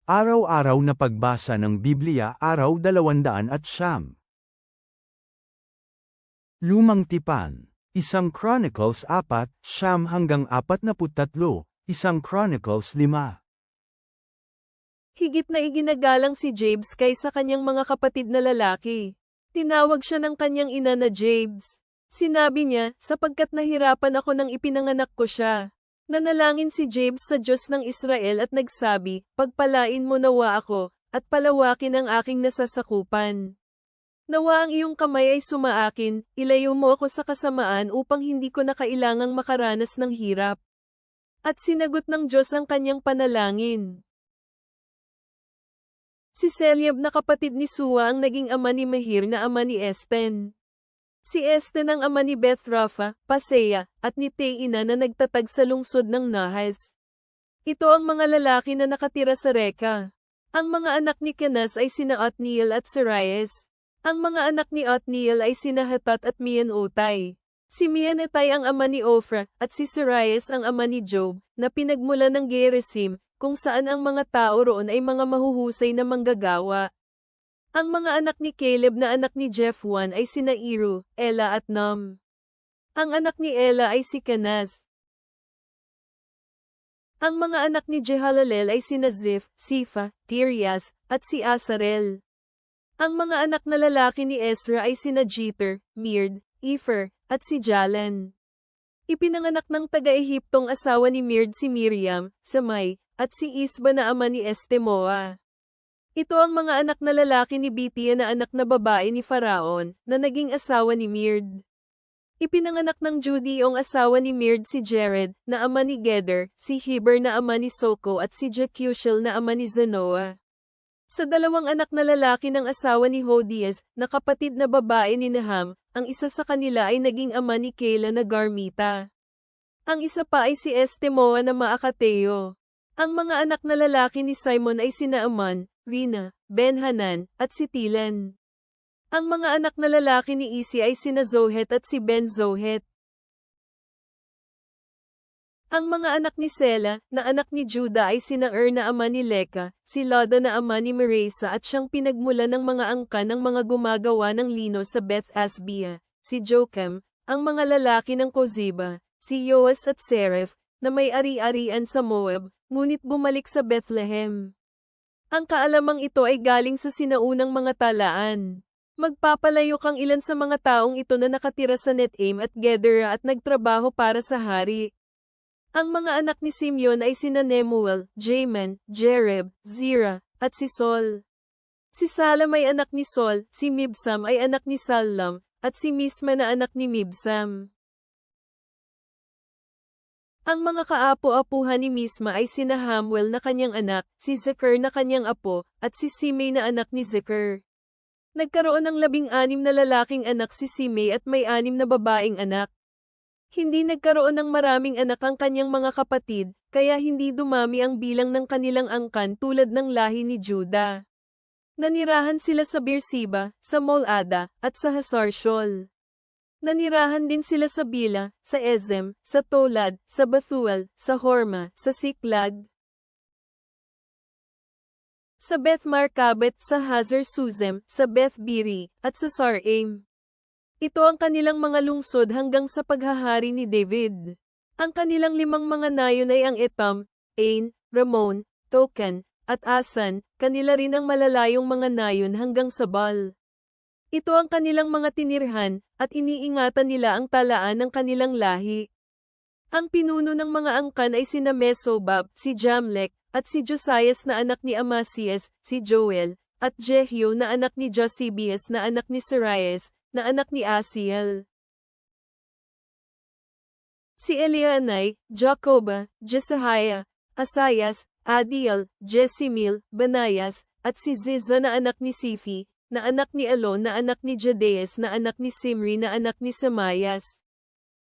Araw-araw na pagbasa ng Biblia, araw 209. Lumang Tipan. Isang Chronicles 4:9-43, Isang Chronicles 5. Higit na iginagalang si Jabes kaysa kanyang mga kapatid na lalaki. Tinawag siya ng kanyang ina na Jabes. Sinabi niya, sapagkat nahirapan ako nang ipinanganak ko siya. Nanalangin si Jabes sa Diyos ng Israel at nagsabi, pagpalain mo nawa ako, at palawakin ang aking nasasakupan. Nawa ang iyong kamay ay sumaakin, ilayo mo ako sa kasamaan upang hindi ko na kailangang makaranas ng hirap. At sinagot ng Diyos ang kanyang panalangin. Si Seliab na kapatid ni Sua ang naging ama ni Mahir na ama ni Esten. Si Esten ang ama ni Beth-Rapha, Paseah, at ni Teina na nagtatag sa lungsod ng Nahas. Ito ang mga lalaki na nakatira sa Reka. Ang mga anak ni Kenaz ay sina Otniel at Sarias. Ang mga anak ni Otniel ay sina Hatat at Mian-Utay. Si Mian-Utay ang ama ni Ofra, at si Sarias ang ama ni Job, na pinagmula ng Gerizim, kung saan ang mga tao roon ay mga mahuhusay na manggagawa. Ang mga anak ni Caleb na anak ni Jephwan ay sina Iru, Ela at Nam. Ang anak ni Ela ay si Kenaz. Ang mga anak ni Jehalalel ay sina Ziph, Sifa, Tirias, at si Asarel. Ang mga anak na lalaki ni Ezra ay sina Jeter, Mird, Efer, at si Jalan. Ipinanganak ng taga-Ehiptong asawa ni Mird si Miriam, Samay, at si Isba na ama ni Estemoa. Ito ang mga anak na lalaki ni Bitia na anak na babae ni Faraon, na naging asawa ni Mird. Ipinanganak ng Judy ang asawa ni Mird si Jared, na ama ni Geder, si Heber na ama ni Soko at si Jekushel na ama ni Zanoah. Sa dalawang anak na lalaki ng asawa ni Hodias, na kapatid na babae ni Naham, ang isa sa kanila ay naging ama ni Kela na Garmita. Ang isa pa ay si Estemoa na Maakateo. Ang mga anak na lalaki ni Simon ay sina Aman, Rina, Ben-Hanan, at si Tilan. Ang mga anak na lalaki ni Isi ay sina Zohet at si Ben-Zohet. Ang mga anak ni Sela, na anak ni Juda ay sina na ama ni Leka, si Lada na ama ni Maresa at siyang pinagmula ng mga angkan ng mga gumagawa ng lino sa Beth Asbia, si Jokem, ang mga lalaki ng Koziba, si Yoas at Sereph, na may ari-arian sa Moab, ngunit bumalik sa Bethlehem. Ang kaalamang ito ay galing sa sinaunang mga talaan. Magpapalayok ang ilan sa mga taong ito na nakatira sa Netaim at Gedera at nagtrabaho para sa hari. Ang mga anak ni Simeon ay sina Nemuel, Jamin, Jereb, Zira, at si Sol. Si Salam ay anak ni Sol, si Mibsam ay anak ni Sallam, at si Misma na anak ni Mibsam. Ang mga kaapo-apuhan ni Misma ay sina Hamuel na kanyang anak, si Zeker na kanyang apo, at si Simei na anak ni Zeker. Nagkaroon ng 16 na lalaking anak si Simei at may 6 na babaeng anak. Hindi nagkaroon ng maraming anak ang kanyang mga kapatid, kaya hindi dumami ang bilang ng kanilang angkan tulad ng lahi ni Juda. Nanirahan sila sa Beersheba, sa Molada, at sa Hasar-Shol. Nanirahan din sila sa Bila, sa Ezem, sa Tolad, sa Bethuel, sa Horma, sa Siklag, sa Beth-Markabet, sa Hazar-Susem, sa Beth-Biri, at sa Saraim. Ito ang kanilang mga lungsod hanggang sa paghahari ni David. Ang kanilang 5 mga nayon ay ang Etam, Ain, Ramon, Token, at Asan, kanila rin ang malalayong mga nayon hanggang sa Baal. Ito ang kanilang mga tinirhan, at iniingatan nila ang talaan ng kanilang lahi. Ang pinuno ng mga angkan ay sina Mesobab, si Jamlek, at si Josias na anak ni Amasias, si Joel, at Jehio na anak ni Josibias na anak ni Sarias, na anak ni Asiel. Si Elianai, Jacoba, Jesahiah, Asayas, Adiel, Jesimil, Banayas, at si Ziza na anak ni Sifi, na anak ni Alon na anak ni Jadeas na anak ni Simri na anak ni Samayas.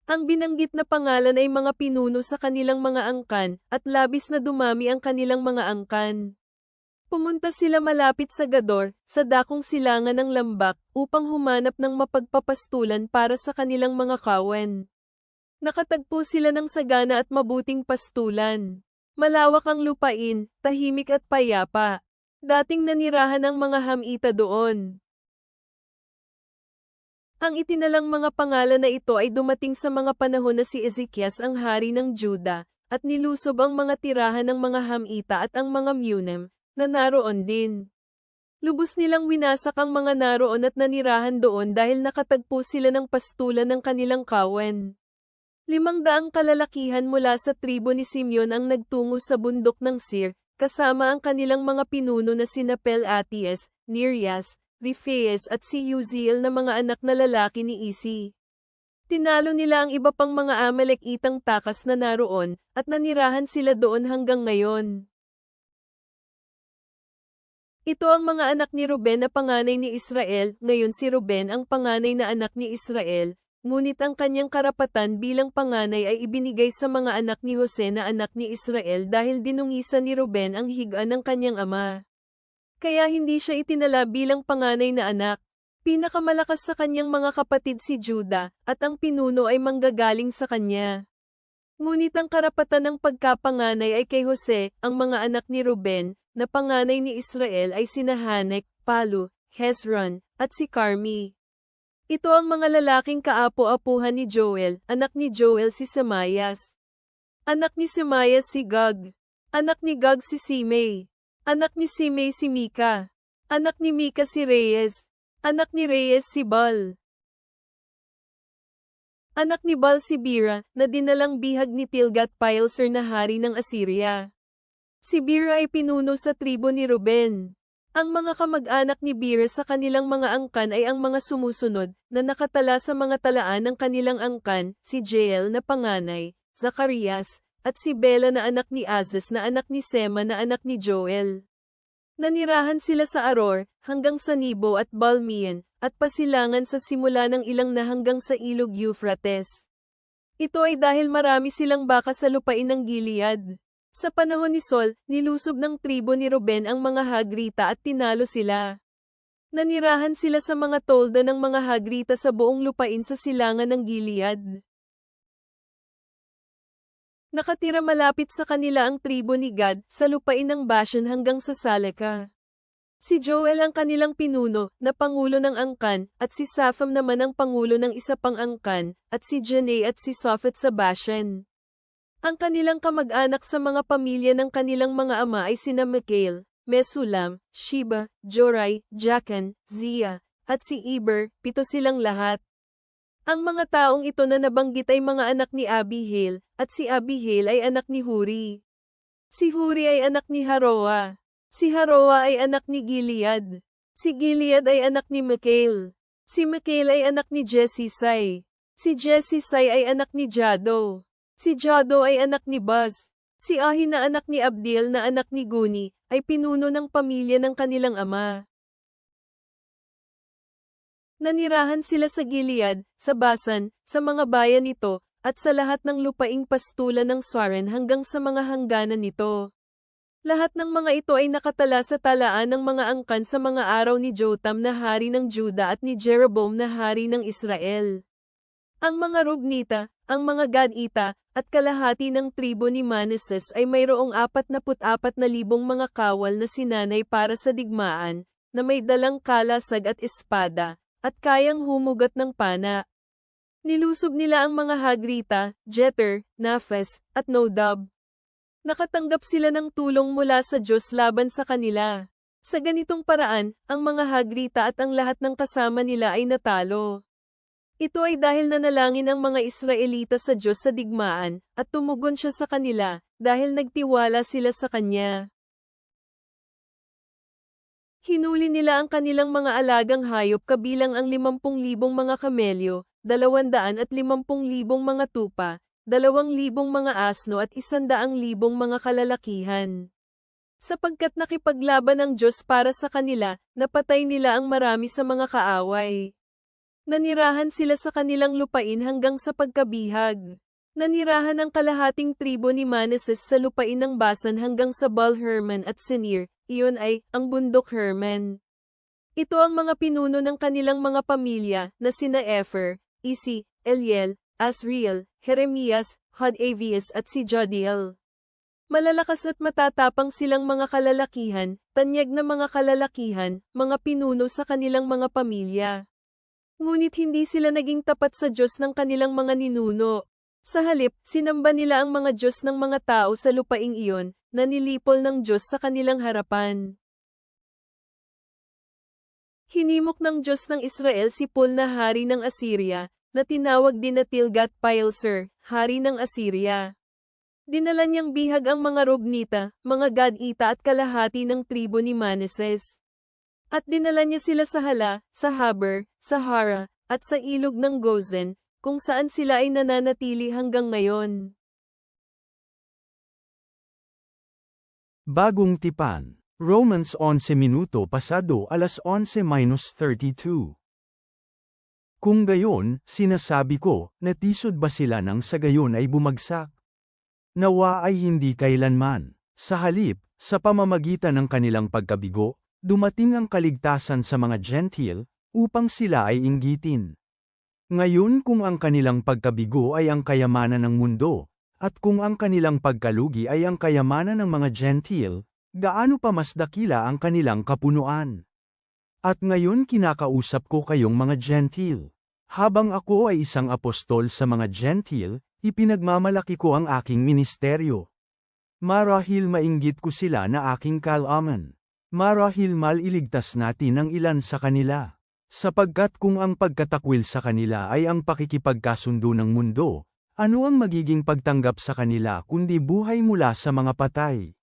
Ang binanggit na pangalan ay mga pinuno sa kanilang mga angkan, at labis na dumami ang kanilang mga angkan. Pumunta sila malapit sa Gador, sa dakong silangan ng Lambak, upang humanap ng mapagpapastulan para sa kanilang mga kawan. Nakatagpo sila ng sagana at mabuting pastulan. Malawak ang lupain, tahimik at payapa. Dating nanirahan ang mga Hamita doon. Ang itinalang mga pangalan na ito ay dumating sa mga panahon na si Ezekias ang hari ng Juda, at nilusob ang mga tirahan ng mga Hamita at ang mga Munim, na naroon din. Lubos nilang winasak ang mga naroon at nanirahan doon dahil nakatagpo sila ng pastulan ng kanilang kawan. 500 kalalakihan mula sa tribo ni Simeon ang nagtungo sa bundok ng Seir, kasama ang kanilang mga pinuno na sina Pelatias, Nerias, Ripheas at si Uziel na mga anak na lalaki ni Isi. Tinalo nila ang iba pang mga Amalekitang takas na naroon, at nanirahan sila doon hanggang ngayon. Ito ang mga anak ni Ruben na panganay ni Israel. Ngayon si Ruben ang panganay na anak ni Israel, ngunit ang kanyang karapatan bilang panganay ay ibinigay sa mga anak ni Jose na anak ni Israel dahil dinungisan ni Ruben ang higaan ng kanyang ama. Kaya hindi siya itinala bilang panganay na anak. Pinakamalakas sa kanyang mga kapatid si Juda, at ang pinuno ay manggagaling sa kanya. Ngunit ang karapatan ng pagkapanganay ay kay Jose. Ang mga anak ni Ruben, na panganay ni Israel ay sina Hanek, Palu, Hezron, at si Carmi. Ito ang mga lalaking kaapo-apuhan ni Joel. Anak ni Joel si Semayas. Anak ni Semayas si Gog. Anak ni Gog si Simei. Anak ni Simei si Mika. Anak ni Mika si Reyes. Anak ni Reyes si Bal. Anak ni Bal si Bira, na dinalang bihag ni Tilgat-Pilser na hari ng Assyria. Si Bira ay pinuno sa tribo ni Ruben. Ang mga kamag-anak ni Bira sa kanilang mga angkan ay ang mga sumusunod, na nakatala sa mga talaan ng kanilang angkan, si Jeiel na panganay, Zacarias, at si Bela na anak ni Azaz na anak ni Sema na anak ni Joel. Nanirahan sila sa Aror, hanggang sa Nebo at Balmian, at pasilangan sa simula ng ilang na hanggang sa ilog Euphrates. Ito ay dahil marami silang baka sa lupain ng Gilead. Sa panahon ni Sol, nilusob ng tribo ni Ruben ang mga Hagrita at tinalo sila. Nanirahan sila sa mga tolda ng mga Hagrita sa buong lupain sa silangan ng Gilead. Nakatira malapit sa kanila ang tribo ni Gad sa lupain ng Bashan hanggang sa Saleka. Si Joel ang kanilang pinuno, na pangulo ng angkan, at si Sapham naman ang pangulo ng isa pang angkan, at si Janay at si Sophet sa Bashan. Ang kanilang kamag-anak sa mga pamilya ng kanilang mga ama ay sina Mikael, Mesulam, Sheba, Jorai, Jakan, Zia, at si Eber, 7 silang lahat. Ang mga taong ito na nabanggit ay mga anak ni Abihail, at si Abihail ay anak ni Huri. Si Huri ay anak ni Haroa. Si Haroa ay anak ni Gilead. Si Gilead ay anak ni Mikael. Si Mikael ay anak ni Jesisai. Si Jesisai ay anak ni Jado. Si Jado ay anak ni Buz. Si Ahi na anak ni Abdiel na anak ni Guni, ay pinuno ng pamilya ng kanilang ama. Nanirahan sila sa Gilead, sa Basan, sa mga bayan nito, at sa lahat ng lupaing pastulan ng Saren hanggang sa mga hangganan nito. Lahat ng mga ito ay nakatala sa talaan ng mga angkan sa mga araw ni Jotam na hari ng Juda at ni Jeroboam na hari ng Israel. Ang mga Rubnita, ang mga Gadita, at kalahati ng tribo ni Manases ay mayroong 44,000 mga kawal na sinanay para sa digmaan, na may dalang kalasag at espada, at kayang humugat ng pana. Nilusob nila ang mga Hagrita, Jeter, Naphes, at Nodab. Nakatanggap sila ng tulong mula sa Diyos laban sa kanila. Sa ganitong paraan, ang mga Hagrita at ang lahat ng kasama nila ay natalo. Ito ay dahil nanalangin ang mga Israelita sa Diyos sa digmaan, at tumugon siya sa kanila, dahil nagtiwala sila sa Kanya. Hinuli nila ang kanilang mga alagang hayop kabilang ang 50,000 mga kamelyo, 250,000 mga tupa, 2,000 mga asno at 100,000 mga kalalakihan. Sapagkat nakipaglaban ang Diyos para sa kanila, napatay nila ang marami sa mga kaaway. Nanirahan sila sa kanilang lupain hanggang sa pagkabihag. Nanirahan ang kalahating tribo ni Manases sa lupain ng Basan hanggang sa Baal-Hermon at Senir, iyon ay, ang bundok Hermon. Ito ang mga pinuno ng kanilang mga pamilya, na sina Epher, Isi, Eliel, Asriel, Jeremias, Hodavias at si Jodiel. Malalakas at matatapang silang mga kalalakihan, tanyag na mga kalalakihan, mga pinuno sa kanilang mga pamilya. Ngunit hindi sila naging tapat sa Diyos ng kanilang mga ninuno. Sa halip, sinamba nila ang mga Diyos ng mga tao sa lupaing iyon, na nilipol ng Diyos sa kanilang harapan. Hinimok ng Diyos ng Israel si Pul na hari ng Assyria, na tinawag din na Tilgat-Pilser, hari ng Assyria. Dinala niyang bihag ang mga Robnita, mga Gadita at kalahati ng tribo ni Manases. At dinala niya sila sa Hala, sa Haber, sa Hara, at sa ilog ng Gozen, kung saan sila ay nananatili hanggang ngayon. Bagong Tipan, Romans 11 minuto pasado alas 11:32. Kung gayon, sinasabi ko, natisod ba sila nang sa gayon ay bumagsak? Nawa ay hindi kailanman. Sa halip, sa pamamagitan ng kanilang pagkabigo, dumating ang kaligtasan sa mga Gentile, upang sila ay inggitin. Ngayon kung ang kanilang pagkabigo ay ang kayamanan ng mundo, at kung ang kanilang pagkalugi ay ang kayamanan ng mga Gentile, gaano pa mas dakila ang kanilang kapunuan? At ngayon kinakausap ko kayong mga Gentile. Habang ako ay isang apostol sa mga Gentile, ipinagmamalaki ko ang aking ministeryo. Marahil mainggit ko sila na aking kalaman. Marahil maliligtas natin ang ilan sa kanila. Sapagkat kung ang pagkatakwil sa kanila ay ang pakikipagkasundo ng mundo, ano ang magiging pagtanggap sa kanila kundi buhay mula sa mga patay?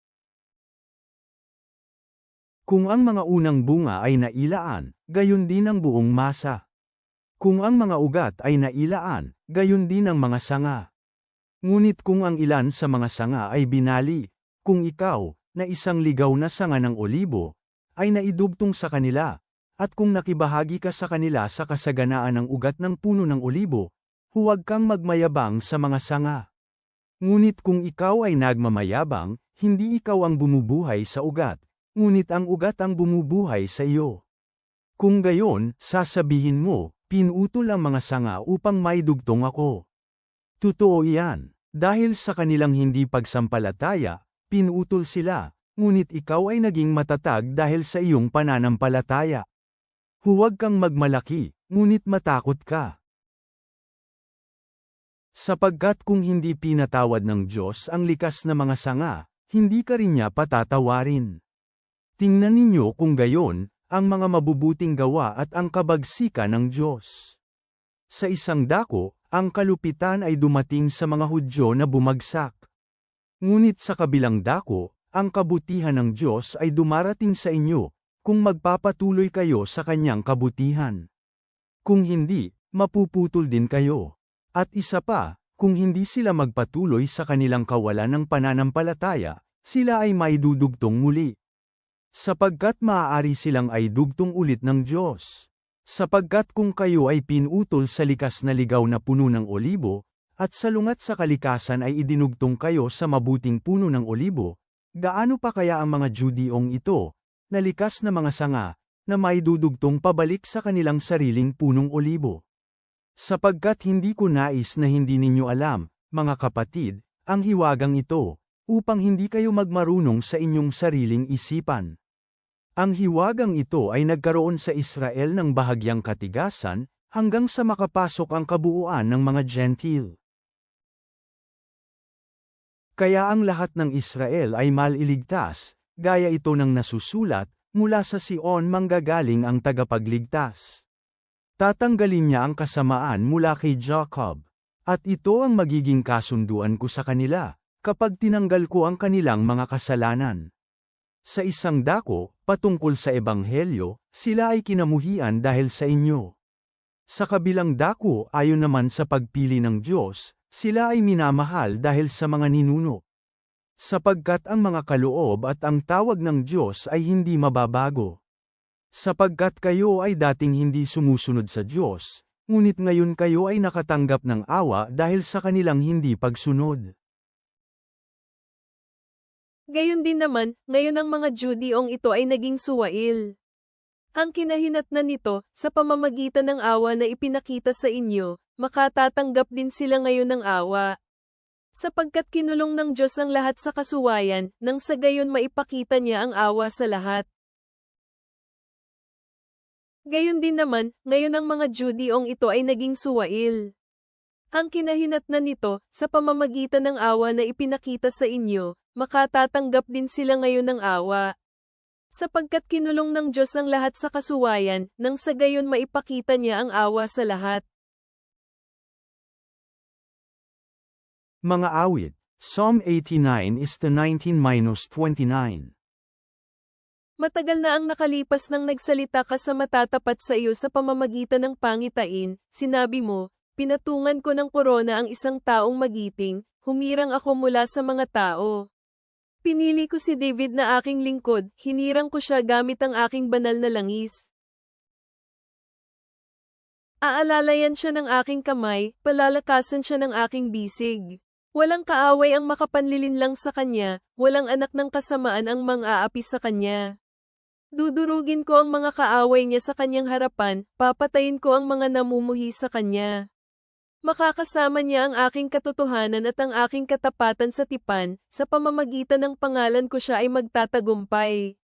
Kung ang mga unang bunga ay nailaan, gayon din ang buong masa. Kung ang mga ugat ay nailaan, gayon din ang mga sanga. Ngunit kung ang ilan sa mga sanga ay binali, kung ikaw, na isang ligaw na sanga ng olibo, ay naidugtong sa kanila, at kung nakibahagi ka sa kanila sa kasaganaan ng ugat ng puno ng olibo, huwag kang magmayabang sa mga sanga. Ngunit kung ikaw ay nagmamayabang, hindi ikaw ang bumubuhay sa ugat, ngunit ang ugat ang bumubuhay sa iyo. Kung gayon, sasabihin mo, pinutol ang mga sanga upang maidugtong ako. Totoo iyan, dahil sa kanilang hindi pagsampalataya, pinutol sila, ngunit ikaw ay naging matatag dahil sa iyong pananampalataya. Huwag kang magmalaki, ngunit matakot ka. Sapagkat kung hindi pinatawad ng Diyos ang likas na mga sanga, hindi ka rin niya patatawarin. Tingnan ninyo kung gayon, ang mga mabubuting gawa at ang kabagsikan ng Diyos. Sa isang dako, ang kalupitan ay dumating sa mga Hudyo na bumagsak. Ngunit sa kabilang dako, ang kabutihan ng Diyos ay dumarating sa inyo, kung magpapatuloy kayo sa kanyang kabutihan. Kung hindi, mapuputol din kayo. At isa pa, kung hindi sila magpatuloy sa kanilang kawalan ng pananampalataya, sila ay maidudugtong muli. Sapagkat maaari silang ay dugtong ulit ng Diyos. Sapagkat kung kayo ay pinutol sa likas na ligaw na puno ng olibo, at salungat sa kalikasan ay idinugtong kayo sa mabuting puno ng olibo, gaano pa kaya ang mga Judeong ito, na likas na mga sanga, na maidudugtong pabalik sa kanilang sariling punong olibo? Sapagkat hindi ko nais na hindi ninyo alam, mga kapatid, ang hiwagang ito, upang hindi kayo magmarunong sa inyong sariling isipan. Ang hiwagang ito ay nagkaroon sa Israel ng bahagyang katigasan, hanggang sa makapasok ang kabuuan ng mga Gentile. Kaya ang lahat ng Israel ay maliligtas, gaya ito ng nasusulat, mula sa Sion manggagaling ang tagapagligtas. Tatanggalin niya ang kasamaan mula kay Jacob, at ito ang magiging kasunduan ko sa kanila, kapag tinanggal ko ang kanilang mga kasalanan. Sa isang dako, patungkol sa Ebanghelyo, sila ay kinamuhian dahil sa inyo. Sa kabilang dako, ayon naman sa pagpili ng Diyos, sila ay minamahal dahil sa mga ninuno. Sapagkat ang mga kaloob at ang tawag ng Diyos ay hindi mababago. Sapagkat kayo ay dating hindi sumusunod sa Diyos, ngunit ngayon kayo ay nakatanggap ng awa dahil sa kanilang hindi pagsunod. Gayon din naman, ngayon ang mga Judeong ito ay naging suwail. Ang kinahinatnan nito, sa pamamagitan ng awa na ipinakita sa inyo, makatatanggap din sila ngayon ng awa. Sapagkat kinulong ng Diyos ang lahat sa kasuwayan, nang sa gayon maipakita niya ang awa sa lahat. Gayon din naman, ngayon ang mga Judeong ito ay naging suwail. Ang kinahinatnan nito, sa pamamagitan ng awa na ipinakita sa inyo, makatatanggap din sila ngayon ng awa. Sapagkat kinulong ng Diyos ang lahat sa kasuwayan, nang sa gayon maipakita niya ang awa sa lahat. Mga awit, Psalm 89 is to 19-29. Matagal na ang nakalipas nang nagsalita ka sa matatapat sa iyo sa pamamagitan ng pangitain, sinabi mo, pinatungan ko ng korona ang isang taong magiting, humirang ako mula sa mga tao. Pinili ko si David na aking lingkod, hinirang ko siya gamit ang aking banal na langis. Aalalayan siya ng aking kamay, palalakasan siya ng aking bisig. Walang kaaway ang makapanlilinlang sa kanya, walang anak ng kasamaan ang mang-aapi sa kanya. Dudurugin ko ang mga kaaway niya sa kanyang harapan, papatayin ko ang mga namumuhi sa kanya. Makakasama niya ang aking katotohanan at ang aking katapatan sa tipan, sa pamamagitan ng pangalan ko siya ay magtatagumpay.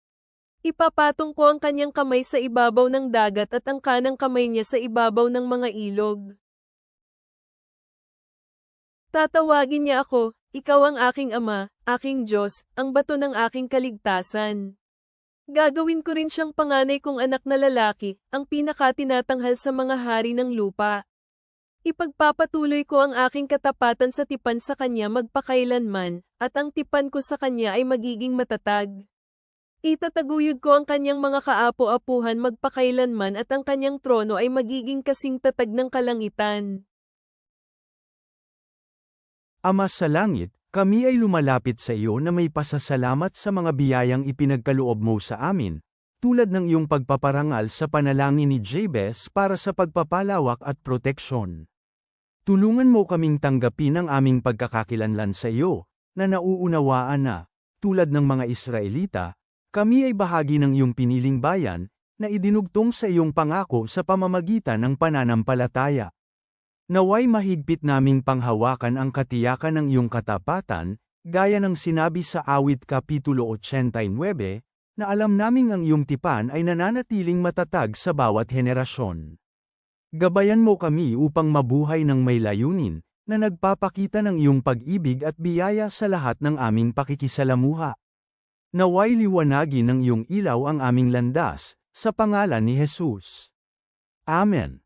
Ipapatong ko ang kanyang kamay sa ibabaw ng dagat at ang kanang kamay niya sa ibabaw ng mga ilog. Tatawagin niya ako, ikaw ang aking ama, aking Diyos, ang bato ng aking kaligtasan. Gagawin ko rin siyang panganay kong anak na lalaki, ang pinakatinatanghal sa mga hari ng lupa. Ipagpapatuloy ko ang aking katapatan sa tipan sa kanya magpakailanman, at ang tipan ko sa kanya ay magiging matatag. Itataguyod ko ang kanyang mga kaapo-apuhan magpakailanman at ang kanyang trono ay magiging kasing tatag ng kalangitan. Ama sa langit, kami ay lumalapit sa iyo na may pasasalamat sa mga biyayang ipinagkaloob mo sa amin, tulad ng iyong pagpaparangal sa panalangin ni Jabez para sa pagpapalawak at proteksyon. Tulungan mo kaming tanggapin ang aming pagkakakilanlan sa iyo, na nauunawaan na, tulad ng mga Israelita, kami ay bahagi ng iyong piniling bayan, na idinugtong sa iyong pangako sa pamamagitan ng pananampalataya. Naway mahigpit naming panghawakan ang katiyakan ng iyong katapatan, gaya ng sinabi sa Awit Kapitulo 89, na alam naming ang iyong tipan ay nananatiling matatag sa bawat henerasyon. Gabayan mo kami upang mabuhay ng may layunin, na nagpapakita ng iyong pag-ibig at biyaya sa lahat ng aming pakikisalamuha. Naway liwanagin ng iyong ilaw ang aming landas, sa pangalan ni Jesus. Amen.